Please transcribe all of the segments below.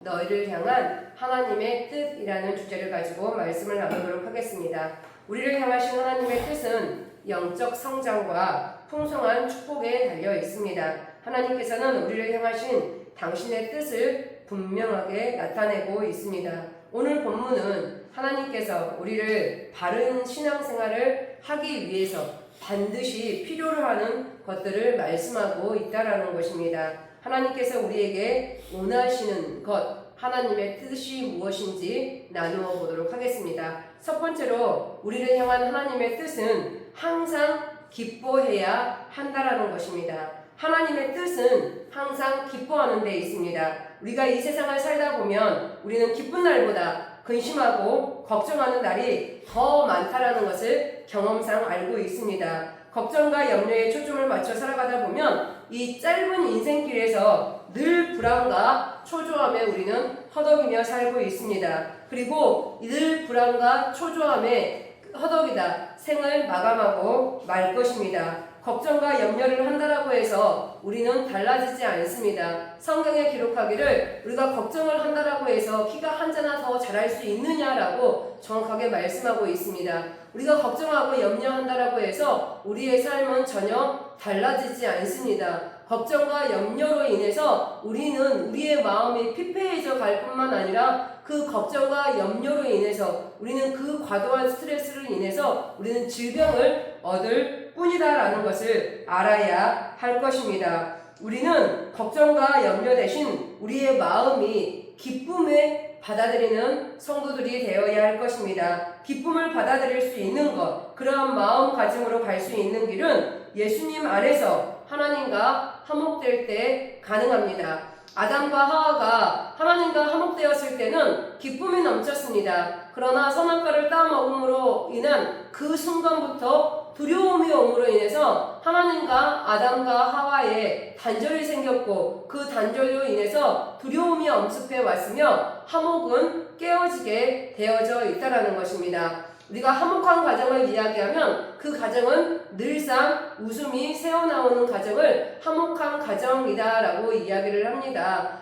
너희를 향한 하나님의 뜻이라는 주제를 가지고 말씀을 나누도록 하겠습니다. 우리를 향하신 하나님의 뜻은 영적 성장과 풍성한 축복에 달려 있습니다. 하나님께서는 우리를 향하신 당신의 뜻을 분명하게 나타내고 있습니다. 오늘 본문은 하나님께서 우리를 바른 신앙생활을 하기 위해서 반드시 필요로 하는 것들을 말씀하고 있다라는 것입니다. 하나님께서 우리에게 원하시는 것, 하나님의 뜻이 무엇인지 나누어 보도록 하겠습니다. 첫 번째로 우리를 향한 하나님의 뜻은 항상 기뻐해야 한다라는 것입니다. 하나님의 뜻은 항상 기뻐하는 데 있습니다. 우리가 이 세상을 살다 보면 우리는 기쁜 날보다 근심하고 걱정하는 날이 더 많다라는 것을 경험상 알고 있습니다. 걱정과 염려에 초점을 맞춰 살아가다 보면 이 짧은 인생길에서 늘 불안과 초조함에 우리는 허덕이며 살고 있습니다. 그리고 늘 불안과 초조함에 허덕이다 생을 마감하고 말 것입니다. 걱정과 염려를 한다라고 해서 우리는 달라지지 않습니다. 성경에 기록하기를 우리가 걱정을 한다라고 해서 키가 한 자나 더 자랄 수 있느냐라고 정확하게 말씀하고 있습니다. 우리가 걱정하고 염려한다라고 해서 우리의 삶은 전혀 달라지지 않습니다. 걱정과 염려로 인해서 우리는 우리의 마음이 피폐해져 갈 뿐만 아니라 그 걱정과 염려로 인해서 우리는 그 과도한 스트레스를 인해서 우리는 질병을 얻을 뿐이다라는 것을 알아야 할 것입니다. 우리는 걱정과 염려 대신 우리의 마음이 기쁨에 받아들이는 성도들이 되어야 할 것입니다. 기쁨을 받아들일 수 있는 것, 그러한 마음가짐으로 갈 수 있는 길은 예수님 안에서 하나님과 화목될 때 가능합니다. 아담과 하와가 하나님과 화목되었을 때는 기쁨이 넘쳤습니다. 그러나 선악과를 따먹음으로 인한 그 순간부터 두려움이 옴으로 인해서 하나님과 아담과 하와의 단절이 생겼고 그 단절로 인해서 두려움이 엄습해 왔으며 화목은 깨어지게 되어져 있다라는 것입니다. 우리가 화목한 가정을 이야기하면 그 가정은 늘상 웃음이 새어나오는 가정을 화목한 가정이다라고 이야기를 합니다.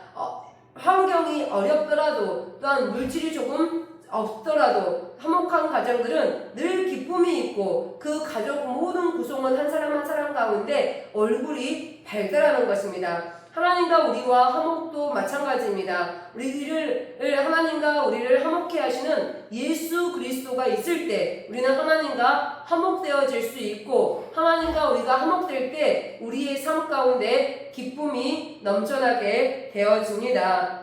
환경이 어렵더라도 또한 물질이 조금 없더라도 화목한 가정들은 늘 기쁨이 있고 그 가족 모든 구성원 한 사람 한 사람 가운데 얼굴이 밝다라는 것입니다. 하나님과 우리와 화목도 마찬가지입니다. 하나님과 우리를 화목케 하시는 예수 그리스도가 있을 때 우리는 하나님과 화목되어질 수 있고 하나님과 우리가 화목될 때 우리의 삶 가운데 기쁨이 넘쳐나게 되어집니다.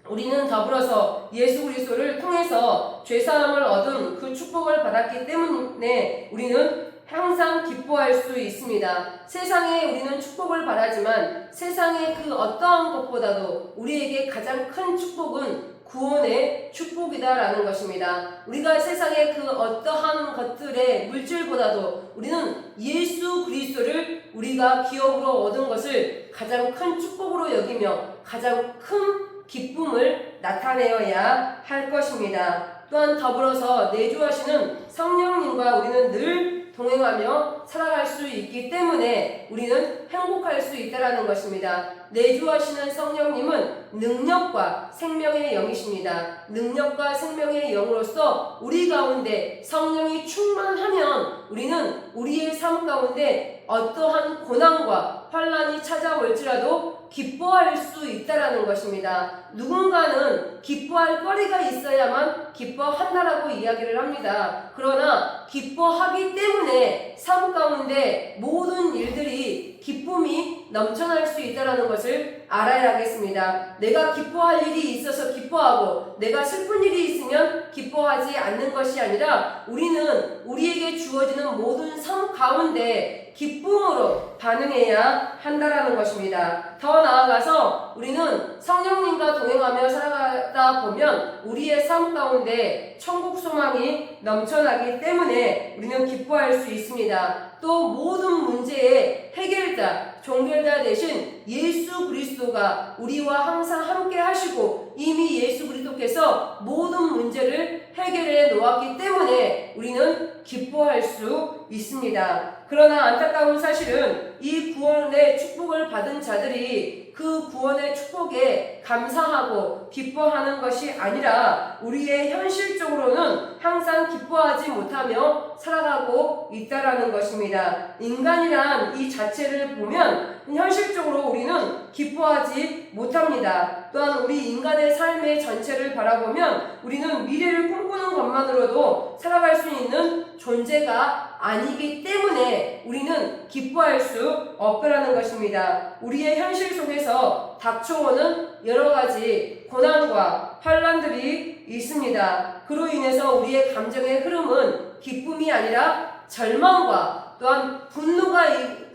우리는 더불어서 예수 그리스도를 통해서 죄사함을 얻은 그 축복을 받았기 때문에 우리는 항상 기뻐할 수 있습니다. 세상에 우리는 축복을 바라지만 세상의 그 어떠한 것보다도 우리에게 가장 큰 축복은 구원의 축복이다라는 것입니다. 우리가 세상의 그 어떠한 것들의 물질보다도 우리는 예수 그리스도를 우리가 기업으로 얻은 것을 가장 큰 축복으로 여기며 가장 큰 기쁨을 나타내어야 할 것입니다. 또한 더불어서 내주하시는 성령님과 우리는 늘 동행하며 살아갈 수 있기 때문에 우리는 행복할 수 있다는 것입니다. 내주하시는 성령님은 능력과 생명의 영이십니다. 능력과 생명의 영으로서 우리 가운데 성령이 충만하면 우리는 우리의 삶 가운데 어떠한 고난과 환난이 찾아올지라도 기뻐할 수 있다라는 것입니다. 누군가는 기뻐할 거리가 있어야만 기뻐한다라고 이야기를 합니다. 그러나 기뻐하기 때문에 삶 가운데 모든 일들이 기쁨이 넘쳐날 수 있다는 것을 알아야 하겠습니다. 내가 기뻐할 일이 있어서 기뻐하고 내가 슬픈 일이 있으면 기뻐하지 않는 것이 아니라 우리는 우리에게 주어지는 모든 삶 가운데 기쁨으로 반응해야 한다라는 것입니다. 더 나아가서 우리는 성령님과 동행하며 살아가다 보면 우리의 삶 가운데 천국 소망이 넘쳐나기 때문에 우리는 기뻐할 수 있습니다. 또 모든 문제의 해결자, 종결자 되신 예수 그리스도가 우리와 항상 함께 하시고 이미 예수 그리스도께서 모든 문제를 해결해 놓았기 때문에 우리는 기뻐할 수 있습니다. 그러나 안타까운 사실은 이 구원의 축복을 받은 자들이 그 구원의 축복에 감사하고 기뻐하는 것이 아니라 우리의 현실적으로는 항상 기뻐하지 못하며 살아가고 있다라는 것입니다. 인간이란 이 자체를 보면 현실적으로 우리는 기뻐하지 못합니다. 또한 우리 인간의 삶의 전체를 바라보면 우리는 미래를 꿈꾸는 것만으로도 살아갈 수 있는 존재가 아니기 때문에 우리는 기뻐할 수 없다라는 것입니다. 우리의 현실 속에서 닥쳐오는 여러 가지 고난과 환난들이 있습니다. 그로 인해서 우리의 감정의 흐름은 기쁨이 아니라 절망과 또한 분노가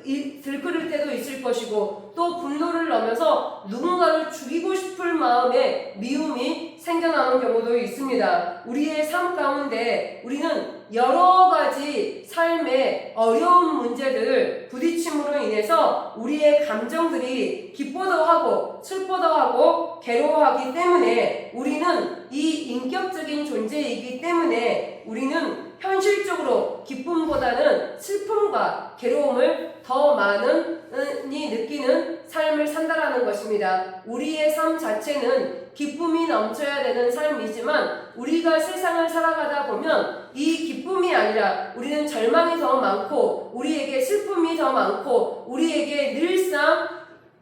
들끓을 때도 있을 것이고, 또 분노를 넘어서 누군가를 죽이고 싶을 마음에 미움이 생겨나는 경우도 있습니다. 우리의 삶 가운데 우리는 여러 가지 삶의 어려운 문제들을 부딪힘으로 인해서 우리의 감정들이 기뻐도 하고 슬퍼도 하고 괴로워하기 때문에 우리는 이 인격적인 존재이기 때문에 우리는 현실적으로 기쁨보다는 슬픔과 괴로움을 더 많이 느끼는 삶을 산다라는 것입니다. 우리의 삶 자체는 기쁨이 넘쳐야 되는 삶이지만 우리가 세상을 살아가다 보면 이 기쁨이 아니라 우리는 절망이 더 많고 우리에게 슬픔이 더 많고 우리에게 늘상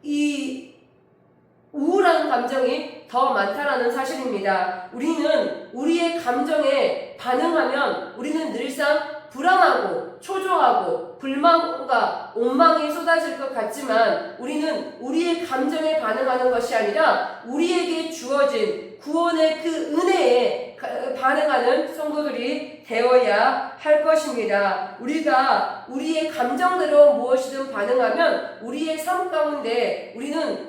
이 우울한 감정이 더 많다라는 사실입니다. 우리는 우리의 감정에 반응하면 우리는 늘상 불안하고 초조하고 불만과 원망이 쏟아질 것 같지만 우리는 우리의 감정에 반응하는 것이 아니라 우리에게 주어진 구원의 그 은혜에 반응하는 성도들이 되어야 할 것입니다. 우리가 우리의 감정대로 무엇이든 반응하면 우리의 삶 가운데 우리는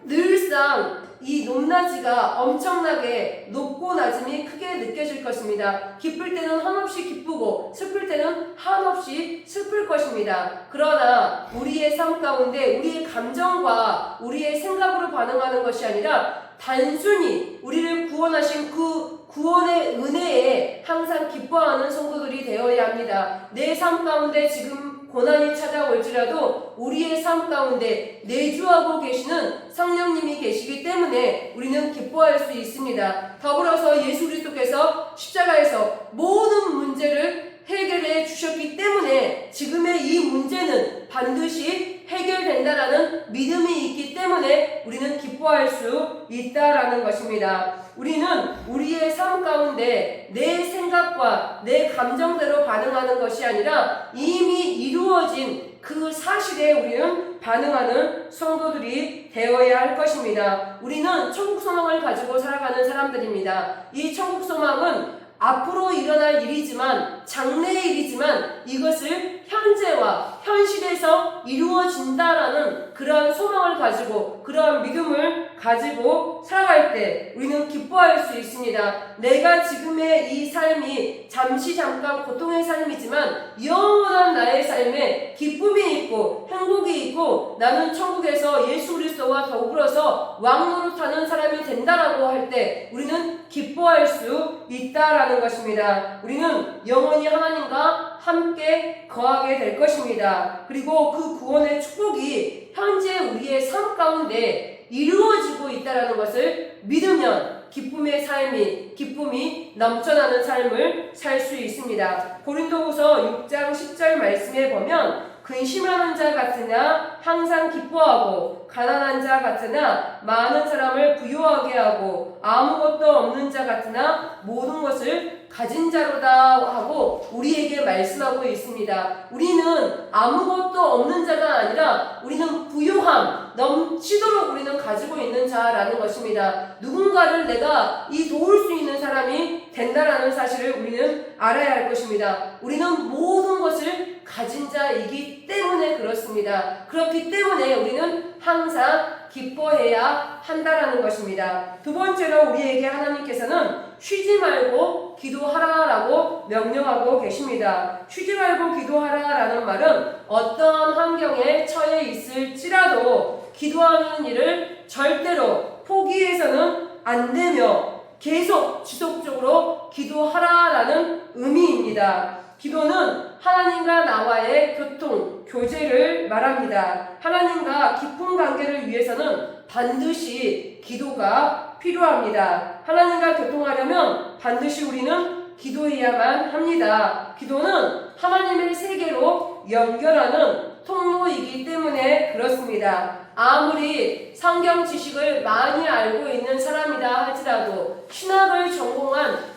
늘상 이 높낮이가 엄청나게 높고 낮음이 크게 느껴질 것입니다. 기쁠 때는 한없이 기쁘고 슬플 때는 한없이 슬플 것입니다. 그러나 우리의 삶 가운데 우리의 감정과 우리의 생각으로 반응하는 것이 아니라 단순히 우리를 구원하신 그 구원의 은혜에 항상 기뻐하는 성도들이 되어야 합니다. 내 삶 가운데 지금 고난이 찾아올지라도 우리의 삶 가운데 내주하고 계시는 성령님이 계시기 때문에 우리는 기뻐할 수 있습니다. 더불어서 예수 그리스도께서 십자가에서 모든 문제를 해결해 주셨기 때문에 지금의 이 문제는 반드시 해결된다라는 믿음이 있기 때문에 우리는 기뻐할 수 있다라는 것입니다. 우리는 우리의 삶 가운데 내 생각과 내 감정대로 반응하는 것이 아니라 이미 이루어진 그 사실에 우리는 반응하는 성도들이 되어야 할 것입니다. 우리는 천국 소망을 가지고 살아가는 사람들입니다. 이 천국 소망은 앞으로 일어날 일이지만 장래의 일이지만 이것을 현재와 현실에서 이루어진다라는 그러한 소망을 가지고 그러한 믿음을 가지고 살아갈 때 우리는 기뻐할 수 있습니다. 내가 지금의 이 삶이 잠깐 고통의 삶이지만 영원한 나의 삶에 기쁨이 있고 행복이 있고 나는 천국에서 예수 그리스도와 더불어서 왕노릇하는 사람이 된다라고 할 때 우리는 기뻐할 수 있다라는 것입니다. 우리는 영원히 하나님과 함께 거하게 될 것입니다. 그리고 그 구원의 축복이 현재 우리의 삶 가운데 이루어지고 있다는 것을 믿으면 기쁨이 넘쳐나는 삶을 살 수 있습니다. 고린도후서 6장 10절 말씀에 보면 근심하는 자 같으나 항상 기뻐하고 가난한 자 같으나 많은 사람을 부유하게 하고 아무것도 없는 자 같으나 모든 것을 가진 자로다 하고 우리에게 말씀하고 있습니다. 우리는 아무것도 없는 자가 아니라 우리는 부유함 넘치도록 우리는 가지고 있는 자라는 것입니다. 누군가를 내가 도울 수 있는 사람이 된다라는 사실을 우리는 알아야 할 것입니다. 우리는 모든 것을 가진 자이기 때문에 그렇습니다. 그렇기 때문에 우리는 항상 기뻐해야 한다라는 것입니다. 두 번째로 우리에게 하나님께서는 쉬지 말고 기도하라라고 명령하고 계십니다. 쉬지 말고 기도하라라는 말은 어떠한 환경에 처해 있을지라도 기도하는 일을 절대로 포기해서는 안 되며 계속 지속적으로 기도하라라는 의미입니다. 기도는 하나님과 나와의 교통, 교제를 말합니다. 하나님과 깊은 관계를 위해서는 반드시 기도가 필요합니다. 하나님과 교통하려면 반드시 우리는 기도해야만 합니다. 기도는 하나님의 세계로 연결하는 통로이기 때문에 그렇습니다. 아무리 성경 지식을 많이 알고 있는 사람이다 할지라도 신학을 전공한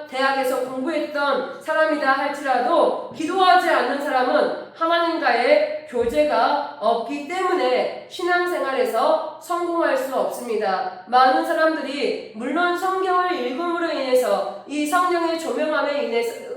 대학에서 공부했던 사람이다 할지라도 기도하지 않는 사람은 하나님과의 교제가 없기 때문에 신앙생활에서 성공할 수 없습니다. 많은 사람들이 물론 성경을 읽음으로 인해서 이 성령의 조명함에 인해서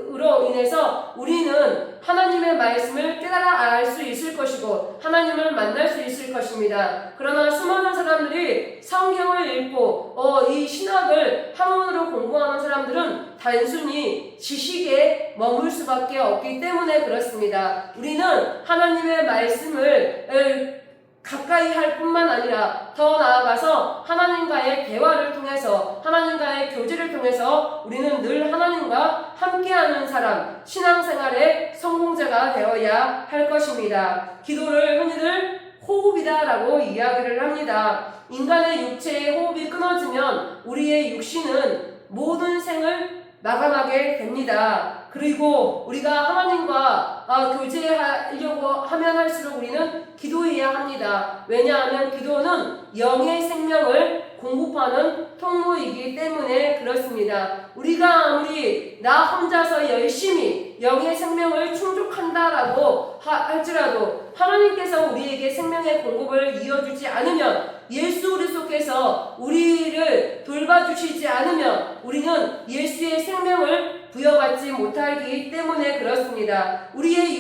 우리는 하나님의 말씀을 깨달아 알 수 있을 것이고 하나님을 만날 수 있을 것입니다. 그러나 수많은 사람들이 성경을 읽고 이 신학을 학문으로 공부하는 사람들은 단순히 지식에 머물 수밖에 없기 때문에 그렇습니다. 우리는 하나님의 말씀을 가까이 할 뿐만 아니라 더 나아가서 하나님과의 대화를 통해서 하나님과의 교제를 통해서 우리는 늘 하나님과 함께하는 사람, 신앙생활의 성공자가 되어야 할 것입니다. 기도를 흔히들 호흡이다라고 이야기를 합니다. 인간의 육체의 호흡이 끊어지면 우리의 육신은 모든 생을 마감하게 됩니다. 그리고 우리가 하나님과 교제하려고 하면 할수록 우리는 기도해야 합니다. 왜냐하면 기도는 영의 생명을 공급하는 통로이기 때문에 그렇습니다. 우리가 아무리 나 혼자서 열심히 영의 생명을 충족한다라고 할지라도 하나님께서 우리에게 생명의 공급을 이어주지 않으면 예수 그리스도께서 우리를 돌봐주시지 않으면 우리는 예수의 생명을 부여받지 못하기 때문에 그렇습니다. 우리의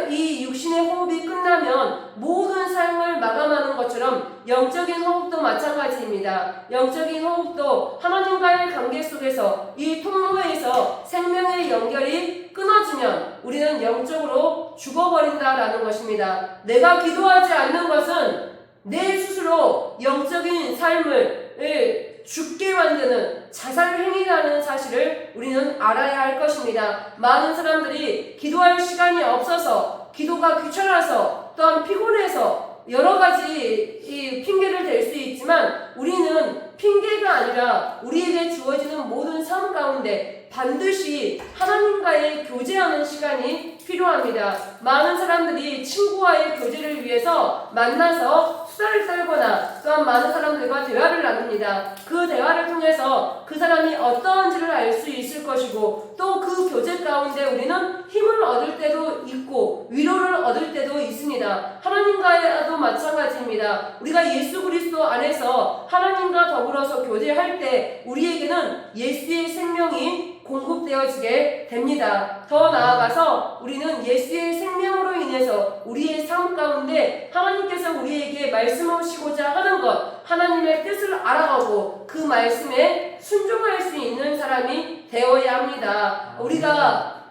이 육신의 호흡이 끝나면 모든 삶을 마감하는 것처럼 영적인 호흡도 마찬가지입니다. 영적인 호흡도 하나님과의 관계 속에서 이 통로에서 생명의 연결이 끊어지면 우리는 영적으로 죽어버린다라는 것입니다. 내가 기도하지 않는 것은 내 스스로 영적인 삶을 죽게 만드는 자살 행위라는 사실을 우리는 알아야 할 것입니다. 많은 사람들이 기도할 시간이 없어서, 기도가 귀찮아서, 또한 피곤해서 여러 가지 핑계를 댈 수 있지만 우리는 핑계가 아니라 우리에게 주어지는 모든 삶 가운데 반드시 하나님과의 교제하는 시간이 필요합니다. 많은 사람들이 친구와의 교제를 위해서 만나서 수다를 떨거나 또한 많은 사람들과 대화를 나눕니다. 그 대화를 통해서 그 사람이 어떠한지를 알 수 있을 것이고 또 그 교제 가운데 우리는 힘을 얻을 때도 있고 위로를 얻을 때도 있습니다. 하나님과도 마찬가지입니다. 우리가 예수 그리스도 안에서 하나님과 더불어서 교제할 때 우리에게는 예수의 생명이 공급되어지게 됩니다. 더 나아가서 우리는 예수의 생명으로 인해서 우리의 삶 가운데 하나님께서 우리에게 말씀하시고자 하는 것, 하나님의 뜻을 알아가고 그 말씀에 순종할 수 있는 사람이 되어야 합니다. 우리가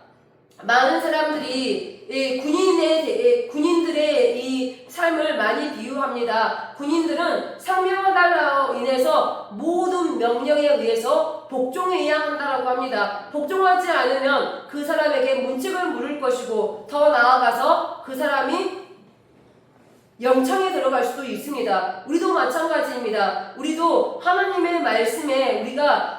많은 사람들이 군인들의 이 삶을 많이 비유합니다. 군인들은 상명하달라고 인해서 모든 명령에 의해서 복종해야 한다라고 합니다. 복종하지 않으면 그 사람에게 문책을 물을 것이고 더 나아가서 그 사람이 영창에 들어갈 수도 있습니다. 우리도 마찬가지입니다. 우리도 하나님의 말씀에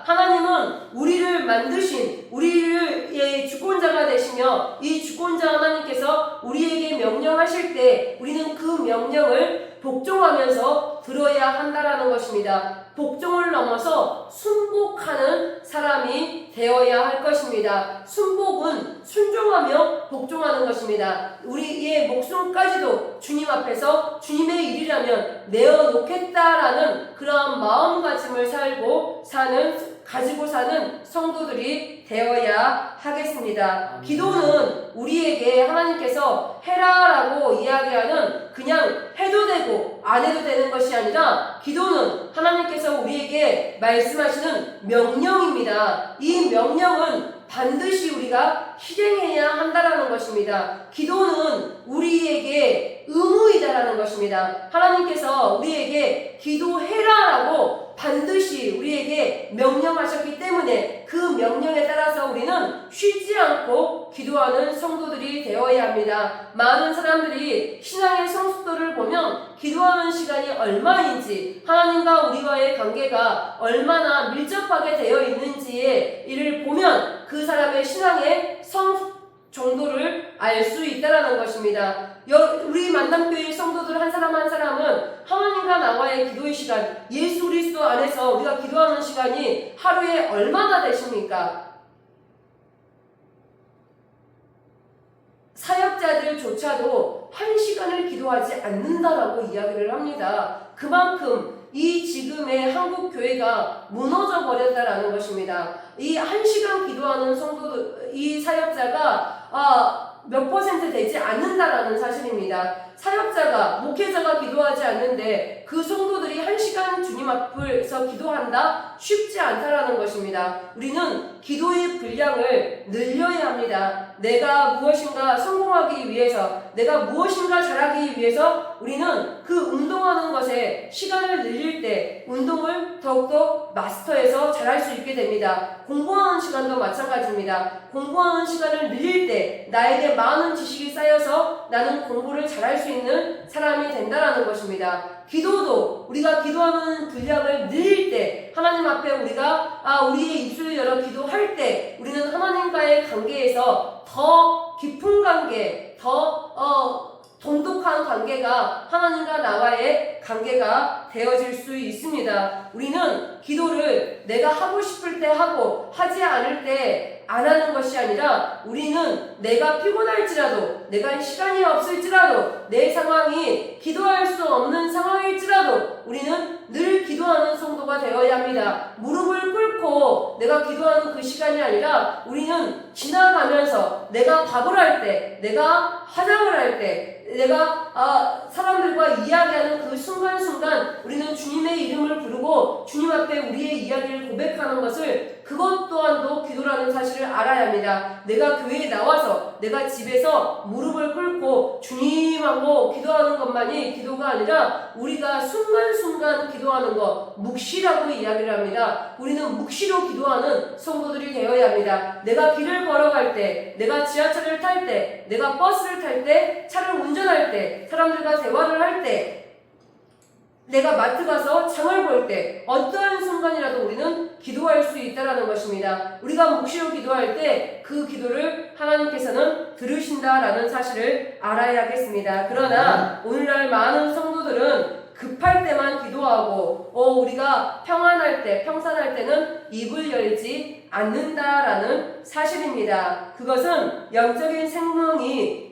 하나님은 우리를 만드신 우리의 주권자가 되시며 이 주권자 하나님께서 우리에게 명령하실 때 우리는 그 명령을 복종하면서 들어야 한다라는 것입니다. 복종을 넘어서 순복하는 사람이 되어야 할 것입니다. 순복은 순종하며 복종하는 것입니다. 우리의 목숨까지도 주님 앞에서 주님의 일이라면 내어놓겠다라는 그러한 마음가짐을 가지고 사는 성도들이 되어야 하겠습니다. 기도는 우리에게 하나님께서 해라라고 이야기하는 그냥 해도 되고 안 해도 되는 것이 아니라 기도는 하나님께서 우리에게 말씀하시는 명령입니다. 이 명령은 반드시 우리가 실행해야 한다라는 것입니다. 기도는 우리에게 의무이다라는 것입니다. 하나님께서 우리에게 기도해라라고 반드시 우리에게 명령하셨기 때문에 그 명령에 따라서 우리는 쉬지 않고 기도하는 성도들이 되어야 합니다. 많은 사람들이 신앙의 성숙도를 보면 기도하는 시간이 얼마인지, 하나님과 우리와의 관계가 얼마나 밀접하게 되어 있는지의 이를 보면 그 사람의 신앙의 성숙 정도를 알 수 있다라는 것입니다. 우리 만남교회 성도들 한 사람 한 사람은 하나님과 나와의 기도의 시간, 예수 그리스도 안에서 우리가 기도하는 시간이 하루에 얼마나 되십니까? 사역자들조차도 1시간을 기도하지 않는다라고 이야기를 합니다. 그만큼 이 지금의 한국 교회가 무너져 버렸다라는 것입니다. 이 1시간 기도하는 성도들, 이 사역자가 몇 퍼센트 되지 않는다라는 사실입니다. 사역자가, 목회자가 기도하지 않는데 그 성도들이 1시간 주님 앞에서 기도한다? 쉽지 않다라는 것입니다. 우리는 기도의 분량을 늘려야 합니다. 내가 무엇인가 성공하기 위해서, 내가 무엇인가 잘하기 위해서 우리는 그 운동하는 것에 시간을 늘릴 때 운동을 더욱더 마스터해서 잘할 수 있게 됩니다. 공부하는 시간도 마찬가지입니다. 공부하는 시간을 늘릴 때 나에게 많은 지식이 쌓여서 나는 공부를 잘할 수 있는 사람이 된다라는 것입니다. 기도도 우리가 기도하는 분량을 늘릴 때, 하나님 앞에 우리가 우리의 입술을 열어 기도할 때 우리는 하나님과의 관계에서 더 깊은 관계, 더 돈독한 관계가, 하나님과 나와의 관계가 되어질 수 있습니다. 우리는 기도를 내가 하고 싶을 때 하고 하지 않을 때 안 하는 것이 아니라, 우리는 내가 피곤할지라도, 내가 시간이 없을지라도, 내 상황이 기도할 수 없는 상황일지라도 우리는 늘 기도하는 성도가 되어야 합니다. 무릎을 꿇고 내가 기도하는 그 시간이 아니라, 우리는 지나가면서 내가 밥을 할 때, 내가 화장을 할 때, 내가 사람들과 이야기하는 그 순간순간 우리는 주님의 이름을 부르고 주님 앞에 우리의 이야기를 고백하는 것을, 그것 또한도 기도라는 사실을 알아야 합니다. 내가 교회에 나와서, 내가 집에서 무릎을 꿇고 주님하고 기도하는 것만이 기도가 아니라, 우리가 순간순간 기도하는 것, 묵시라고 이야기를 합니다. 우리는 묵시로 기도하는 성도들이 되어야 합니다. 내가 길을 걸어갈 때, 내가 지하철을 탈 때, 내가 버스를 탈 때, 차를 운전할 때, 사람들과 대화를 할 때, 내가 마트 가서 장을 볼 때, 어떠한 순간이라도 우리는 기도할 수 있다는 것입니다. 우리가 묵시로 기도할 때 그 기도를 하나님께서는 들으신다라는 사실을 알아야겠습니다. 그러나 오늘날 많은 성도들은 급할 때만 기도하고 우리가 평안할 때, 평산할 때는 입을 열지 않는다라는 사실입니다. 그것은 영적인 생명의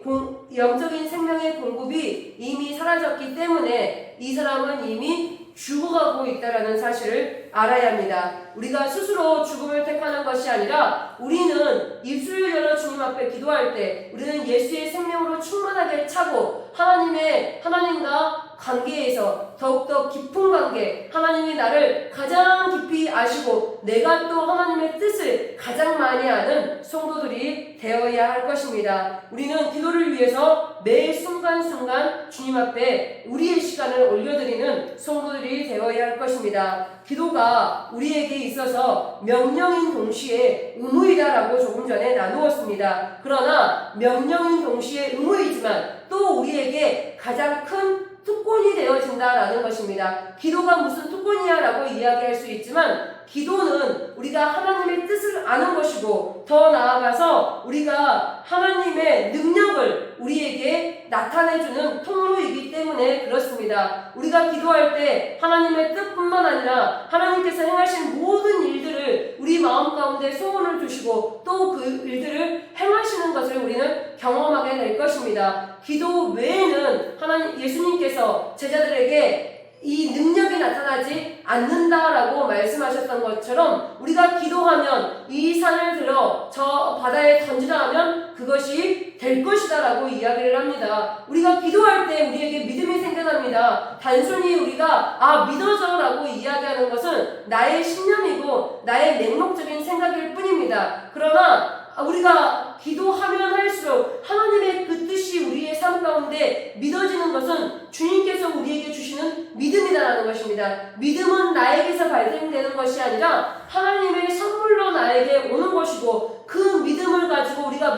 공급이 이미 사라졌기 때문에 이 사람은 이미 죽어가고 있다라는 사실을 알아야 합니다. 우리가 스스로 죽음을 택하는 것이 아니라, 우리는 입술을 열어 주님 앞에 기도할 때 우리는 예수의 생명으로 충만하게 차고 하나님과 관계에서 더욱더 깊은 관계, 하나님이 나를 가장 깊이 아시고 내가 또 하나님의 뜻을 가장 많이 아는 성도들이 되어야 할 것입니다. 우리는 기도를 위해서 매 순간순간 주님 앞에 우리의 시간을 올려드리는 성도들이 되어야 할 것입니다. 기도가 우리에게 있어서 명령인 동시에 의무이다라고 조금 전에 나누었습니다. 그러나 명령인 동시에 의무이지만 또 우리에게 가장 큰 특권이 되어진다라는 것입니다. 기도가 무슨 특권이야 라고 이야기할 수 있지만, 기도는 우리가 하나님의 뜻을 아는 것이고, 더 나아가서 우리가 하나님의 능력을 우리에게 나타내주는 통로이기 때문에 그렇습니다. 우리가 기도할 때 하나님의 뜻뿐만 아니라 하나님께서 행하신 모든 일들을 우리 마음 가운데 소원을 두시고 또 그 일들을 행하시는 것을 우리는 경험하게 될 것입니다. 기도 외에는 예수님께서 제자들에게 이 능력이 나타나지 않는다라고 말씀하셨던 것처럼, 우리가 기도하면 이 산을 들어 저 바다에 던지라 하면 그것이 될 것이다 라고 이야기를 합니다. 우리가 기도할 때 우리에게 믿음이 생겨납니다. 단순히 우리가 믿어줘 라고 이야기하는 것은 나의 신념이고 나의 맹목적인 생각일 뿐입니다. 그러나 우리가 기도하면 할수록 하나님의 그 뜻이 우리의 삶 가운데 믿어지는 것은 주님께서 우리에게 주시는 믿음이다라는 것입니다. 믿음은 나에게서 발생되는 것이 아니라 하나님의 선물로 나에게 오는 것이고, 그 믿음을 가지고 우리가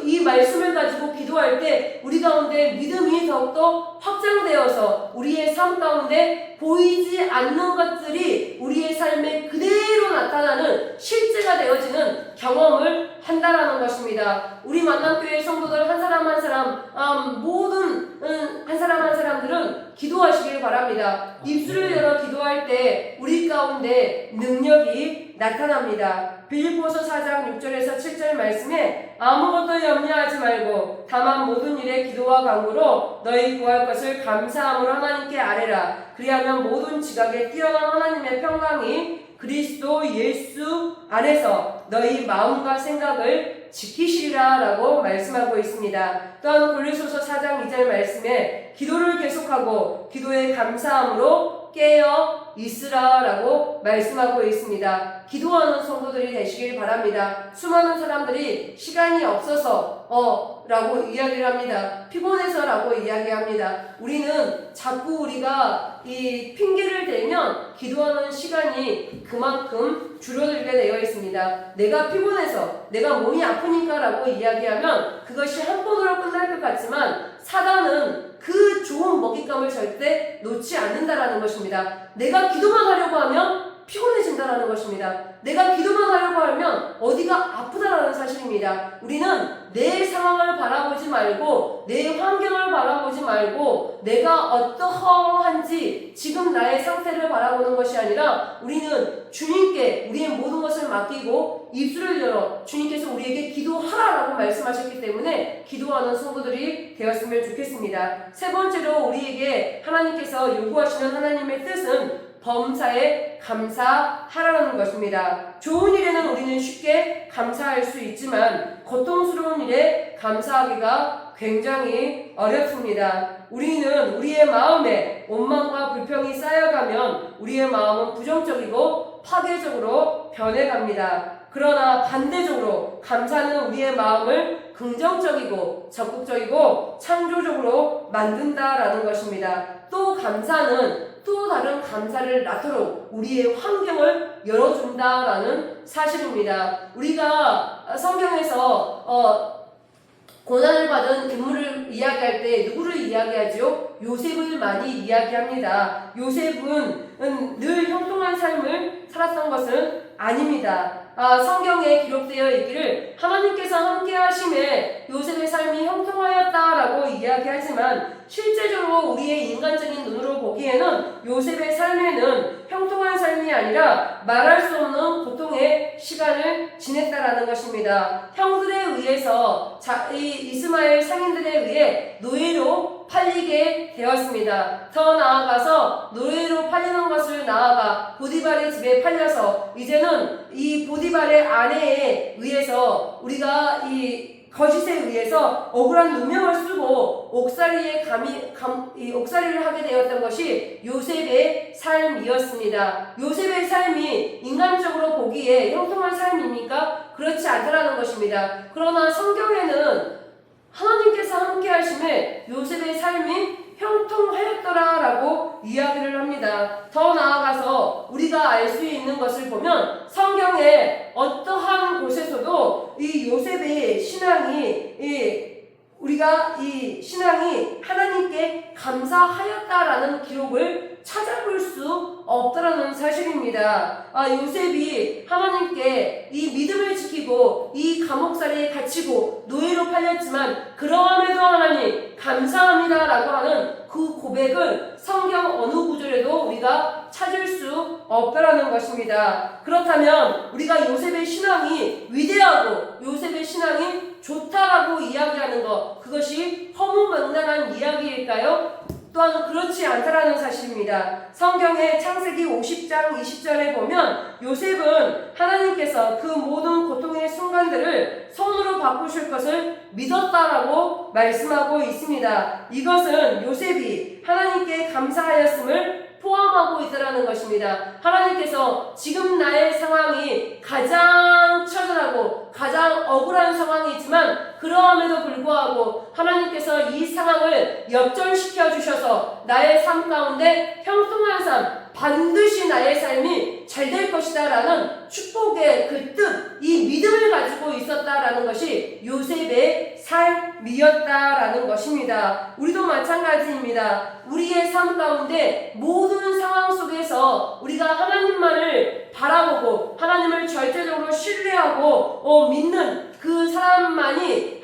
이 말씀을 가지고 기도할 때 우리 가운데 믿음이 더욱더 확장되어서 우리의 삶 가운데 보이지 않는 것들이 우리의 삶에 그대로 나타나는 실제가 되어지는 경험을 한다라는 것입니다. 우리 만남교회 성도들 한 사람 한 사람, 모든 한 사람 한 사람들은 기도하시길 바랍니다. 입술을 열어 기도할 때 우리 가운데 능력이 나타납니다. 빌립보서 4장 6절에서 7절 말씀에 아무것도 염려하지 말고 다만 모든 일에 기도와 간구로 너희 구할 것을 감사함으로 하나님께 아뢰라. 그리하면 모든 지각에 뛰어난 하나님의 평강이 그리스도 예수 안에서 너희 마음과 생각을 지키시리라 라고 말씀하고 있습니다. 또한 골로새서 4장 2절 말씀에 기도를 계속하고 기도에 감사함으로 깨어 있으라 라고 말씀하고 있습니다. 기도하는 성도들이 되시길 바랍니다. 수많은 사람들이 시간이 없어서 라고 이야기를 합니다. 피곤해서 라고 이야기합니다. 우리는 자꾸 우리가 이 핑계를 대면 기도하는 시간이 그만큼 줄어들게 되어 있습니다. 내가 피곤해서, 내가 몸이 아프니까 라고 이야기하면 그것이 한 번으로 끝날 것 같지만 사단은 그 좋은 먹잇감을 절대 놓지 않는다라는 것입니다. 내가 기도만 하려고 하면 피곤해진다라는 것입니다. 내가 기도만 하려고 하면 어디가 아프다라는 사실입니다. 우리는 내 상황을 바라보지 말고, 내 환경을 바라보지 말고, 내가 어떠한지 지금 나의 상태를 바라보는 것이 아니라 우리는 주님께 우리의 모든 것을 맡기고 입술을 열어 주님께서 우리에게 기도하라라고 말씀하셨기 때문에 기도하는 성도들이 되었으면 좋겠습니다. 세 번째로 우리에게 하나님께서 요구하시는 하나님의 뜻은 범사에 감사하라는 것입니다. 좋은 일에는 우리는 쉽게 감사할 수 있지만 고통스러운 일에 감사하기가 굉장히 어렵습니다. 우리는 우리의 마음에 원망과 불평이 쌓여가면 우리의 마음은 부정적이고 파괴적으로 변해갑니다. 그러나 반대적으로 감사는 우리의 마음을 긍정적이고 적극적이고 창조적으로 만든다라는 것입니다. 또 감사는 또 다른 감사를 낳도록 우리의 환경을 열어준다라는 사실입니다. 우리가 성경에서 고난을 받은 인물을 이야기할 때 누구를 이야기하죠? 요셉을 많이 이야기합니다. 요셉은 늘 형통한 삶을 살았던 것은 아닙니다. 성경에 기록되어 있기를 하나님께서 함께 하심에 요셉의 삶이 형통하였다라고 이야기하지만 실제적으로 우리의 인간적인 눈으로 보기에는 요셉의 삶에는 형통한 삶이 아니라 말할 수 없는 고통의 시간을 지냈다라는 것입니다. 형들에 의해서 이스마엘 상인들에 의해 노예로 팔리게 되었습니다. 더 나아가서 노예로 팔리는 것을 나아가 보디발의 집에 팔려서 이제는 이 보디발의 아내에 의해서 우리가 이 거짓에 의해서 억울한 누명을 쓰고 옥살이를 하게 되었던 것이 요셉의 삶이었습니다. 요셉의 삶이 인간적으로 보기에 형통한 삶입니까? 그렇지 않다라는 것입니다. 그러나 성경에는 하나님께서 함께 하심에 요셉의 삶이 형통하였더라라고 이야기를 합니다. 더 나아가서 우리가 알 수 있는 것을 보면 성경에 어떠한 곳에서도 이 요셉의 우리가 이 신앙이 하나님께 감사하였다라는 기록을 찾아볼 수 없다라는 사실입니다. 요셉이 하나님께 이 믿음을 지키고 이 감옥살이에 갇히고 노예로 팔렸지만 그러함에도 하나님 감사합니다라고 하는 그 고백을 성경 어느 구절에도 우리가 찾을 수 없다라는 것입니다. 그렇다면 우리가 요셉의 신앙이 위대하고 요셉의 신앙이 좋다라고 이야기하는 것, 그것이 허무맹랑한 이야기일까요? 또한 그렇지 않다라는 사실입니다. 성경의 창세기 50장 20절에 보면 요셉은 하나님께서 그 모든 고통의 순간들을 손으로 바꾸실 것을 믿었다라고 말씀하고 있습니다. 이것은 요셉이 하나님께 감사하였음을 포함하고 있다는 것입니다. 하나님께서 지금 나의 상황이 가장 처절하고 가장 억울한 상황이지만 그러함에도 불구하고 하나님께서 이 상황을 역전시켜 주셔서 나의 삶 가운데 형통한 삶, 반드시 나의 삶이 잘 될 것이다 라는 축복의 그 뜻, 이 믿음을 가지고 있었다라는 것이 요셉의 삶이었다라는 것입니다. 우리도 마찬가지입니다. 우리의 삶 가운데 모든 상황 속에서 우리가 하나님만을 바라보고 하나님을 절대적으로 신뢰하고 믿는 그 사람만이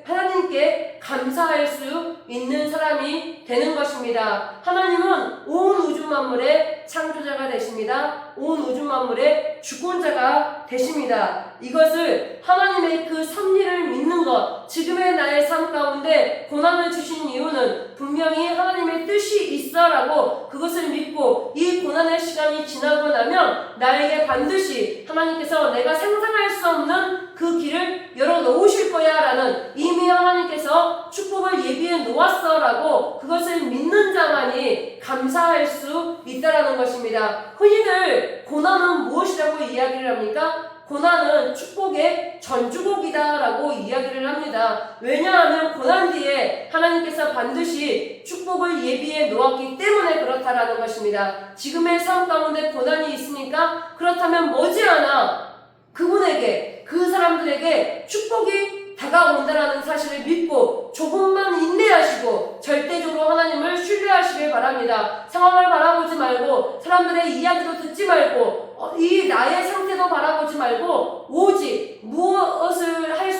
하나님께 감사할 수 있는 사람이 되는 것입니다. 하나님은 온 우주 만물의 창조자가 되십니다. 온 우주 만물의 주권자가 되십니다. 이것을 하나님의 그 섭리를 믿는 것, 지금의 나의 삶 가운데 고난을 주신 이유는 분명히 하나님의 뜻이 있어라고 그것을 믿고 이 고난의 시간이 지나고 나면 나에게 반드시 하나님께서 내가 상상할 수 없는 그 길을 열어놓으실 거야 라는 이미 하나님께서 축복을 예비해 놓았어 라고 그것을 믿는 자만이 감사할 수 있다라는 것입니다. 흔히들 고난은 무엇이라고 이야기를 합니까? 고난은 축복의 전주곡이다 라고 이야기를 합니다. 왜냐하면 고난 뒤에 하나님께서 반드시 축복을 예비해 놓았기 때문에 그렇다라는 것입니다. 지금의 삶 가운데 고난이 있으니까 그렇다면 머지않아 그분에게, 그 사람들에게 축복이 다가온다라는 사실을 믿고 조금만 인내하시고 절대적으로 하나님을 신뢰하시길 바랍니다. 상황을 바라보지 말고 사람들의 이야기도 듣지 말고 이 나의 상태도 바라보지 말고 오직 무엇이든 할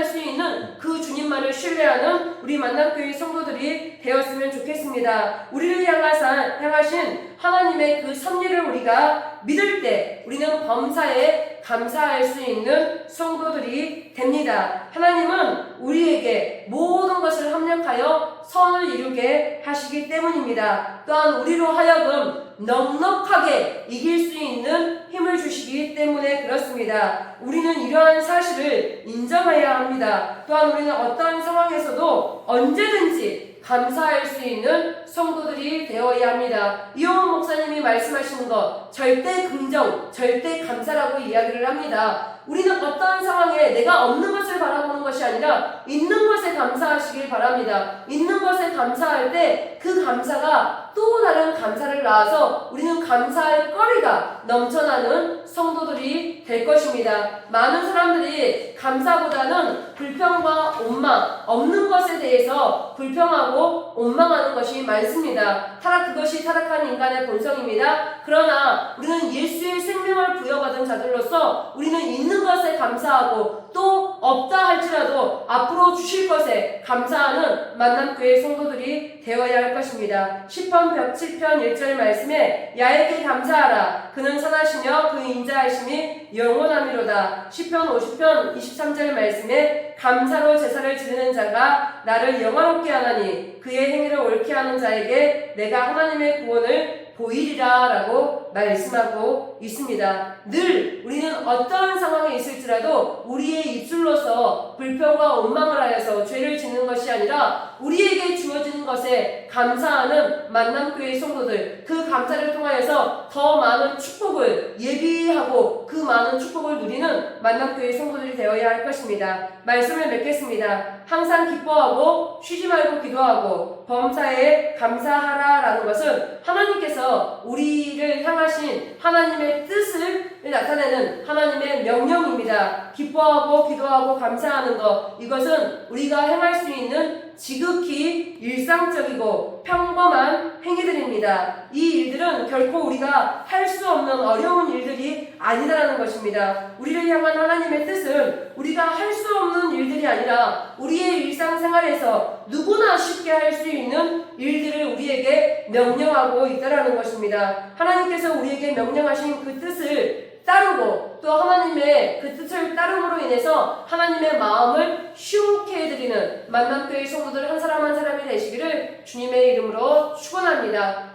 수 있는 그 주님만을 신뢰하는 우리 만남교회 성도들이 되었으면 좋겠습니다. 우리를 향하신 하나님의 그 섭리를 우리가 믿을 때 우리는 범사에 감사할 수 있는 성도들이 됩니다. 하나님은 우리에게 모든 것을 합력하여 선을 이루게 하시기 때문입니다. 또한 우리로 하여금 넉넉하게 이길 수 있는 힘을 주시기 때문에 그렇습니다. 우리는 이러한 사실을 인정해야 합니다. 또한 우리는 어떠한 상황에서도 언제든지 감사할 수 있는 성도들이 되어야 합니다. 이용훈 목사님이 말씀하시는 것 절대 긍정, 절대 감사라고 이야기를 합니다. 우리는 어떠한 상황에 내가 없는 것을 바라보는 것이 아니라 있는 것에 감사하시길 바랍니다. 있는 것에 감사할 때 그 감사가 또 다른 감사를 낳아서 우리는 감사할 거리가 넘쳐나는 성도들이 될 것입니다. 많은 사람들이 감사보다는 불평과 원망, 없는 것에 대해서 불평하고 원망하는 것이 많습니다. 그것이 타락한 인간의 본성입니다. 그러나 우리는 예수의 생명을 부여받은 자들로서 우리는 있는 것에 감사하고 또 없다 할지라도 앞으로 주실 것에 감사하는 만남교회 성도들이 되어야 할 것입니다. 시편 107편 1절 말씀에 야에게 감사하라. 그는 선하시며 그 인자하심이 영원하미로다. 시편 50편 23절 말씀에 감사로 제사를 지르는 자가 나를 영화롭게 하나니 그의 행위를 옳게 하는 자에게 내가 하나님의 구원을 보이리라 라고 말씀하고 있습니다. 늘 우리는 어떠한 상황에 있을지라도 우리의 입술로서 불평과 원망을 하여서 죄를 짓는 것이 아니라 우리에게 주어지는 것에 감사하는 만남교회 성도들, 그 감사를 통하여서 더 많은 축복을 예비하고 그 많은 축복을 누리는 만남교회 성도들이 되어야 할 것입니다. 말씀을 맺겠습니다. 항상 기뻐하고 쉬지 말고 기도하고 범사에 감사하라 라는 것은 하나님께서 우리를 향하신 하나님의 뜻을 나타내는 하나님의 명령입니다. 기뻐하고 기도하고 감사하는 것, 이것은 우리가 행할 수 있는 지극히 일상적이고 평범한 행위들입니다. 이 일들은 결코 우리가 할 수 없는 어려운 일들이 아니라는 것입니다. 우리를 향한 하나님의 뜻은 우리가 할 수 없는 일들이 아니라 우리의 일상생활에서 누구나 쉽게 할 수 있는 일들을 우리에게 명령하고 있다는 것입니다. 하나님께서 우리에게 명령하신 그 뜻을 따르고 또 하나님의 그 뜻을 따름으로 인해서 하나님의 마음을 쉬운케 해드리는 만남교회 성도들 한 사람 한 사람이 되시기를 주님의 이름으로 축원합니다.